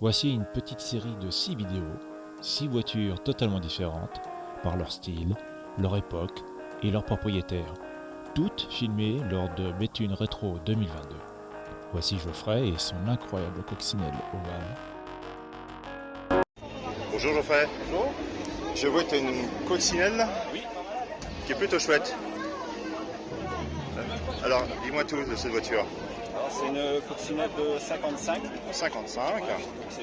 Voici une petite série de 6 vidéos, 6 voitures totalement différentes par leur style, leur époque et leur propriétaire, toutes filmées lors de Béthune Rétro 2022. Voici Geoffrey et son incroyable coccinelle ovale. Bonjour Geoffrey. Bonjour. Je vois que tu as une coccinelle qui est plutôt chouette. Alors, dis-moi tout de cette voiture. C'est une coccinelle de 55. 55. On dit que c'est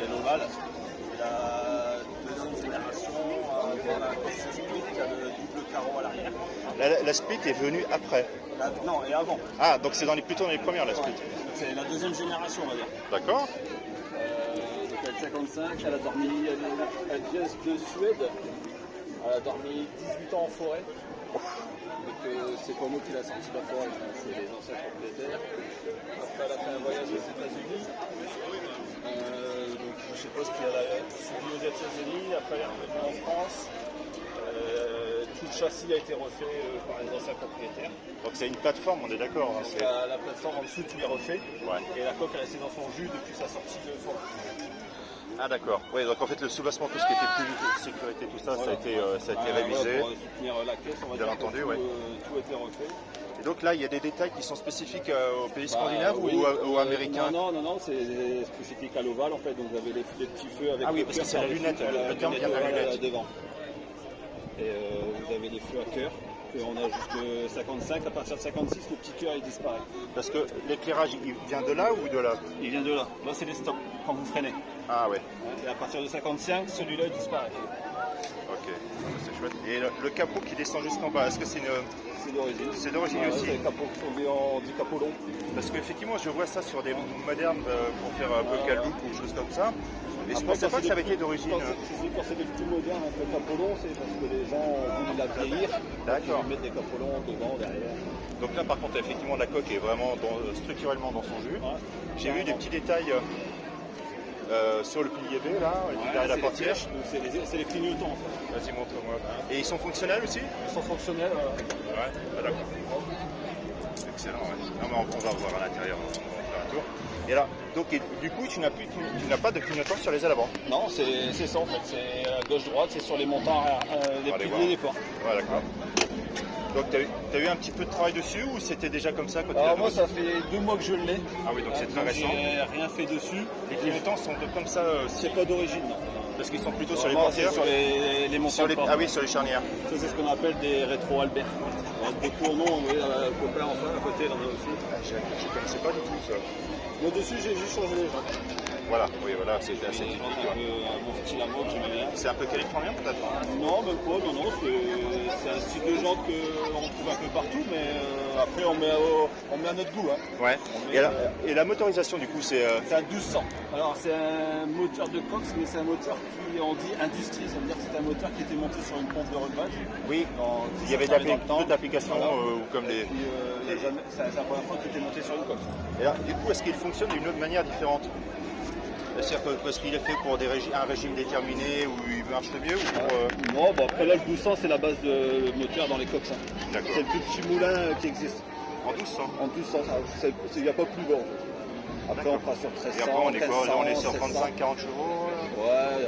l'ovale. C'est la deuxième génération. On a la Cossi Split qui a le double carreau à l'arrière. La Split est venue après. Non, et avant. Ah, donc c'est plutôt dans les premières la Split. Ouais. C'est la deuxième génération, on va dire. D'accord. Donc elle est 55, elle a dormi, elle vient de Suède. Elle a dormi 18 ans en forêt. Donc c'est pas nous qui l'a sorti de la forêt, c'est les anciens propriétaires. Après elle a fait un voyage aux États-Unis. Donc je sais pas ce qu'il y a suivi aux États-Unis, après elle est revenue en France. Tout le châssis a été refait par les anciens propriétaires. Donc c'est une plateforme, on est d'accord. Hein, la plateforme en dessous tout est refait. Ouais. Et la coque est restée dans son jus depuis sa sortie de forêt. Ah d'accord. Oui, donc en fait le soubassement, tout ce qui était plus sécurité, tout ça, voilà. ça a été révisé. Pour soutenir la caisse, on va bien dire entendu, tout, oui. Tout a été refait. Et donc là, il y a des détails qui sont spécifiques aux pays scandinaves ou américains? Non, c'est spécifique à l'ovale en fait. Donc vous avez les petits feux avec. Ah oui, parce que c'est la lunette, le terme vient de la lunette. Devant. Et vous avez les feux à cœur. On a jusque 55, à partir de 56, le petit cœur il disparaît. Parce que l'éclairage, il vient de là ou de là? Il vient de là. Là c'est les stops, quand vous freinez. Ah ouais. Et à partir de 55, celui-là il disparaît. Ok, c'est chouette. Et le capot qui descend jusqu'en bas, est-ce que c'est une... C'est d'origine. C'est d'origine aussi. C'est le capot on dit capot long. Parce qu'effectivement, je vois ça sur des modernes pour faire un peu caloupe ou choses comme ça. Mais je pensais pas que ça avait été d'origine. Quand c'est des plus modernes avec le capot long, c'est parce que les gens ont voulu la vieillir. D'accord. Ils mettent des capots longs devant, derrière. Donc là, par contre, effectivement, la coque est vraiment structurellement dans son jus. Ouais. J'ai vu des petits détails sur le pilier B, là, derrière la portière. C'est les clignotants. Vas-y, montre-moi. Et ils sont fonctionnels aussi? Ils sont fonctionnels. Ouais, d'accord. Excellent, ouais. Non, mais on va voir à l'intérieur, on va faire un tour. Et là, donc, du coup, tu n'as pas de clignotant sur les ailes avant? Non, c'est ça en fait. C'est gauche-droite, c'est sur les montants, les piliers des portes. Ouais, d'accord. Donc, tu as eu un petit peu de travail dessus ou c'était déjà comme ça quand Alors, moi, ça fait 2 mois que je l'ai. Ah oui, donc c'est très récent. J'ai rien fait dessus. Les clignotants sont comme ça c'est pas d'origine, non. Parce qu'ils sont plutôt sur les portières. Sur les montants. Ah oui, sur les charnières. Ça, c'est ce qu'on appelle des rétro Albert. Des tourneaux, vous voyez, le copain enfin à côté, là aussi. Je ne connaissais pas du tout ça. Moi, dessus, j'ai juste changé les jantes. Voilà, oui, voilà, c'est assez typique. Un bon style à moi que j'aimais bien. C'est un peu californien peut-être? Non, même pas, non, c'est un style de jante qu'on trouve un peu partout, mais après on met à notre goût. Hein. Ouais. Et la motorisation du coup c'est un 1200. Alors c'est un moteur de cox, mais c'est un moteur qui on dit industrie, ça veut dire que c'est un moteur qui était monté sur une pompe de relevage. Oui, il y avait d'autres applications comme les... C'est la première fois qu'il était monté sur une cox. Et là, du coup, est-ce qu'il fonctionne d'une autre manière différente? C'est-à-dire parce qu'il est fait pour un régime déterminé où il marche le mieux ou pour, Non, bon, après là le 1200 c'est la base de moteur dans les coques. Hein. C'est le plus petit moulin qui existe. En 1200? En 1200, il n'y a pas plus bas en fait. Après on passe sur 1300, et après, on est 1300, là on est sur 35-40 chevaux. Ouais,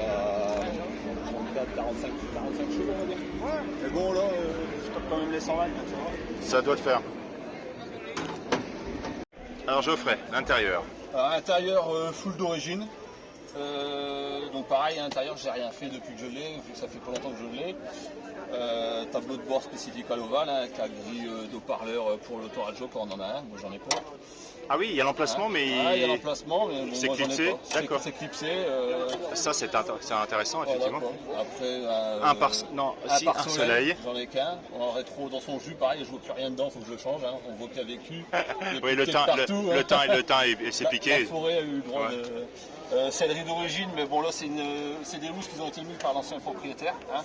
45 chevaux on va dire. Ouais. Mais bon là, je tape quand même les 120, tu vois. Ça doit le faire. Alors Geoffrey, l'intérieur. Intérieur full d'origine. Donc pareil, à l'intérieur, j'ai rien fait depuis que je l'ai, vu que ça fait pas longtemps que je l'ai. Tableau de bord spécifique à l'ovale, hein, avec la grille d'eau-parleur pour l'autoradio quand on en a un. Moi j'en ai pas. Ah oui, il y a l'emplacement, mais il y a l'emplacement, mais bon, c'est clipsé. D'accord. C'est clipsé. Ça c'est intéressant effectivement. Voilà, après un soleil. J'en ai qu'un. En rétro dans son jus, pareil, je vois plus rien dedans, faut que je le change. Hein. On voit qu'il a vécu. Oui, le teint c'est piqué. La forêt a eu le droit de céleri d'origine, mais bon là c'est des housses qui ont été mises par l'ancien propriétaire. Hein.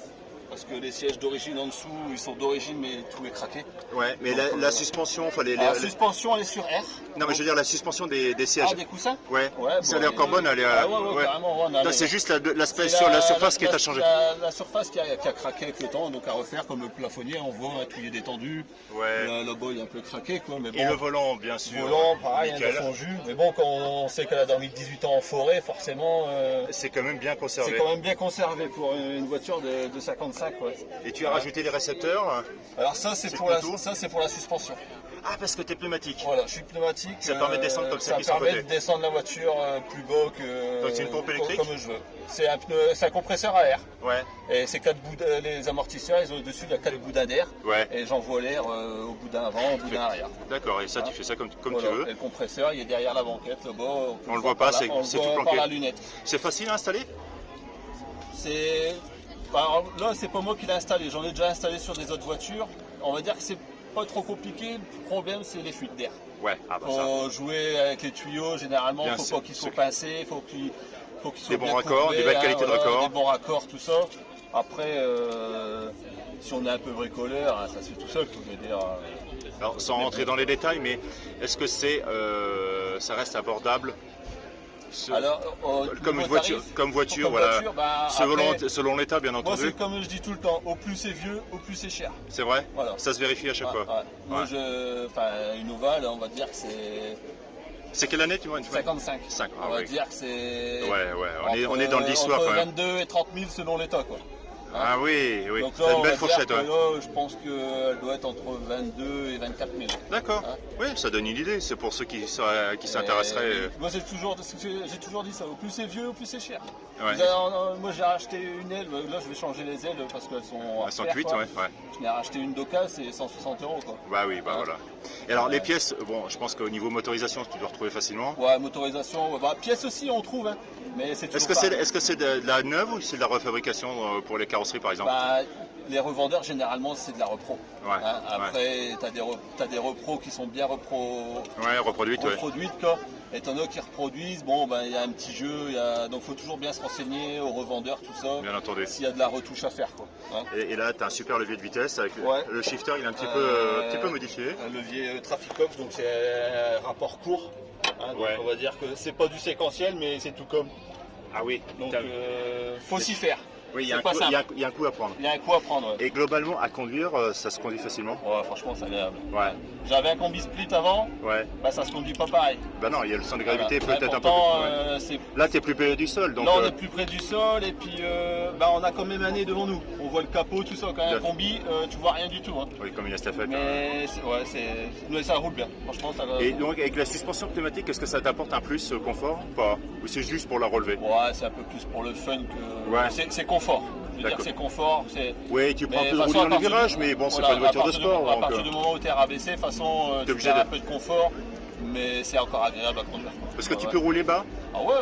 parce que les sièges d'origine en dessous, ils sont d'origine, mais tout est craqué. Ouais, mais Donc, la suspension, enfin La suspension, elle est sur R. Non, mais je veux dire la suspension des sièges. Ah, des coussins? Ouais, Ouais, si elle est encore bonne, elle est... ouais, carrément. Ouais, C'est juste l'aspect sur la surface qui est à changer. La surface qui a craqué avec le temps, donc à refaire comme le plafonnier, on voit tout il est détendu. Ouais. Le bas il est un peu craqué, quoi. Mais bon, Et le volant, bien sûr. le volant, pareil, nickel. dans son jus. Mais bon, quand on sait qu'elle a dormi 18 ans en forêt, forcément, C'est quand même bien conservé. c'est quand même bien conservé pour une voiture de 55. Ouais. Et tu as rajouté les récepteurs. Alors ça, c'est C'est pour plutôt- la suspension. Ah, parce que t'es pneumatique. Voilà, je suis pneumatique. Ça permet de descendre comme ça, ça qui sont à permet côté. de descendre la voiture plus bas que Donc c'est une pompe électrique comme je veux. C'est un compresseur à air. Ouais, Et ces les amortisseurs, ils ont au-dessus il y a 4 boudins d'air. ouais. Et j'envoie l'air au boudin avant, au boudin arrière. D'accord, et ça, tu fais ça comme Voilà. tu veux. Et le compresseur, il est derrière la banquette, là-bas. On le voit pas, c'est on le tout voit planqué. par la lunette. C'est facile à installer? C'est. Alors là, c'est pas moi qui l'ai installé. J'en ai déjà installé sur des autres voitures. On va dire que c'est pas trop compliqué. Le problème, c'est les fuites d'air. Ouais, ah bah ça. Faut jouer avec les tuyaux. Généralement, Bien faut sûr, pas qu'ils soient c'est clair. pincés. Faut qu'ils soient Des bons bien raccords, couplés, des belles qualités de raccords. Des bons raccords, tout ça. Après, si on est un peu bricoleur, hein, ça se fait tout seul. Je veux dire. Alors, sans rentrer dans les détails, mais est-ce que ça reste abordable Alors, comme niveau voiture, tarif, comme voiture, voilà. bah, Selon, après, selon l'état, bien moi, entendu. c'est comme je dis tout le temps, au plus c'est vieux, au plus c'est cher. C'est vrai. Voilà. Ça se vérifie à chaque Ouais, fois. ouais. Moi, Ouais. une ovale, on va dire que c'est C'est quelle année, tu vois? 55. 5. On va dire que c'est. Ouais, on est dans l'histoire entre quand même. 22 et 30 000 selon l'état, quoi. Ah oui, oui. Donc C'est là, une on belle va dire fourchette. que Ouais. là, je pense qu'elle doit être entre 22 et 24 000. D'accord. Hein. Oui, ça donne une idée. C'est pour ceux qui s'intéresseraient. Moi, j'ai toujours dit ça. Au plus c'est vieux, au plus c'est cher. Ouais. Moi, j'ai racheté une aile. Là, je vais changer les ailes parce qu'elles sont. Elles sont cuites, ouais. Je n'ai racheté une d'occasion, c'est 160 €, quoi. Bah oui, bah Ouais. voilà. Et alors, les pièces, bon, je pense qu'au niveau motorisation, tu dois retrouver facilement. Ouais, motorisation. Ouais, bah, pièces aussi, on trouve, hein. Mais c'est toujours Est-ce que c'est de la neuve ou c'est de la refabrication pour les carrosseries, par exemple? Bah, les revendeurs, généralement, c'est de la repro. Ouais, Hein, après, t'as des repros qui sont bien Ouais, reproduite, ouais. reproduites, quoi. Et t'en as qui reproduisent. Bon, ben, il y a un petit jeu. Donc, faut toujours bien se renseigner aux revendeurs, tout ça. Bien entendu. S'il y a de la retouche à faire, quoi. Hein. Et là, tu as un super levier de vitesse avec Ouais. le shifter, il est un petit peu modifié. Un levier Traficox, donc c'est un rapport court. Hein, donc Ouais. on va dire que c'est pas du séquentiel, mais c'est tout comme. Ah oui, Donc, faut s'y faire. oui, il y a c'est pas il y a un coup à prendre. Il y a un coup à prendre. Ouais. Et globalement, à conduire, ça se conduit facilement. Ouais, franchement, c'est agréable. Ouais, J'avais un combi split avant, ouais. bah ça se conduit pas pareil. Bah non, il y a le centre de gravité Voilà. peut-être un peu Pourtant, plus. Ouais. c'est Là, tu es plus près du sol, donc. là, on est plus près du sol et puis bah, on a quand même un nez devant nous. On voit le capot, tout ça. Quand même, un combi, tu vois rien du tout. Hein. Oui, comme une estafette. Mais ça roule bien. Franchement, ça va. Et donc, avec la suspension pneumatique, est-ce que ça t'apporte un plus confort ou pas? Ou c'est juste pour la relever? Ouais, c'est un peu plus pour le fun que. Ouais. C'est confort. Je veux dire, D'accord. c'est confort. Oui, tu prends un Mais peu de de toute roulis façon, dans à les partir virages, du- mais bon, c'est voilà, pas une voiture de à partir sport. À donc, partir du moment où tu es rabaissé, de toute façon, T'es tu obligé perds un de- peu de confort, mais c'est encore agréable à conduire. Parce que tu Ouais. peux rouler bas. Ah ouais.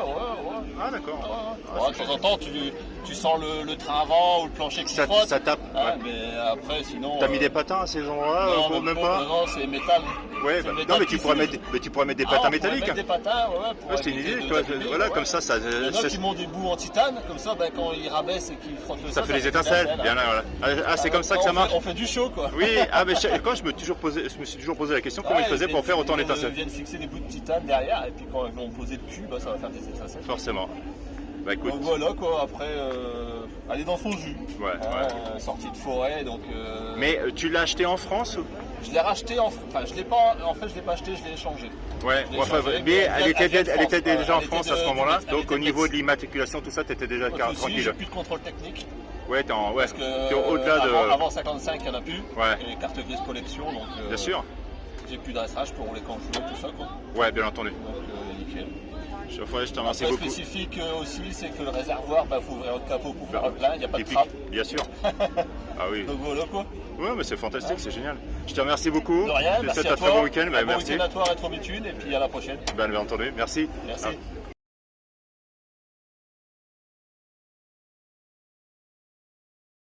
Ah, d'accord. Ouais, de temps en temps, tu sens le train avant ou le plancher qui frotte. Ça tape. Hein, Ouais. mais après, sinon. T'as mis des patins à ces endroits-là non, ou même pas? Non, c'est métal. Ouais, C'est bah, métal non, mais qui tu pourrais fuse. mettre des Ah, patins on pourrait métalliques. mettre des patins, pour Ouais, c'est une éviter idée, de toi, t'abîmer, voilà, ouais. comme ça, Il y en a qui m'ont des bouts en titane, comme ça, ben, quand ils rabaissent et qu'ils frottent le ça sol, fait des étincelles. hein. Bien là, voilà. Ah, c'est comme ça que ça marche. On fait du show, quoi. Oui, ah, mais quand je me suis toujours posé la question comment Ouais, ils faisaient pour faire autant d'étincelles. Ils viennent fixer des bouts de titane derrière, et puis quand ils vont poser le cul, bah, ça va faire des étincelles. Forcément. Bah écoute, Donc voilà, quoi, après, elle est dans son jus. ouais. Sortie de forêt, donc. Mais tu l'as acheté en France ou... Je l'ai racheté, enfin, je l'ai pas acheté, je l'ai échangé. Ouais, Je l'ai enfin, changé, mais elle était vient de France, déjà en elle France était à ce de- moment-là. elle Donc était au niveau de- de l'immatriculation, tout ça, t'étais déjà Pas de souci, tranquille. j'ai plus de contrôle technique. Ouais, t'es Parce que au-delà de. avant 55, il n'y en a plus. Ouais. Et les cartes grises collection, donc. Bien sûr. J'ai plus de dressage pour rouler quand je veux, tout ça, quoi. Ouais, bien entendu. Donc nickel. Je te remercie Après, beaucoup. spécifique aussi, c'est que le réservoir, faut ouvrir le capot pour faire le plein, il n'y a pas de Typique, trappe. bien sûr. Ah oui. Donc voilà, quoi. Ouais, mais c'est fantastique, c'est génial. Je te remercie beaucoup. De rien, Je te merci souhaite à un toi. très bon week-end. Bah, Bon merci. week-end à toi, Rétrobitude, et puis à la prochaine. Bien entendu. Merci. Merci. Ah.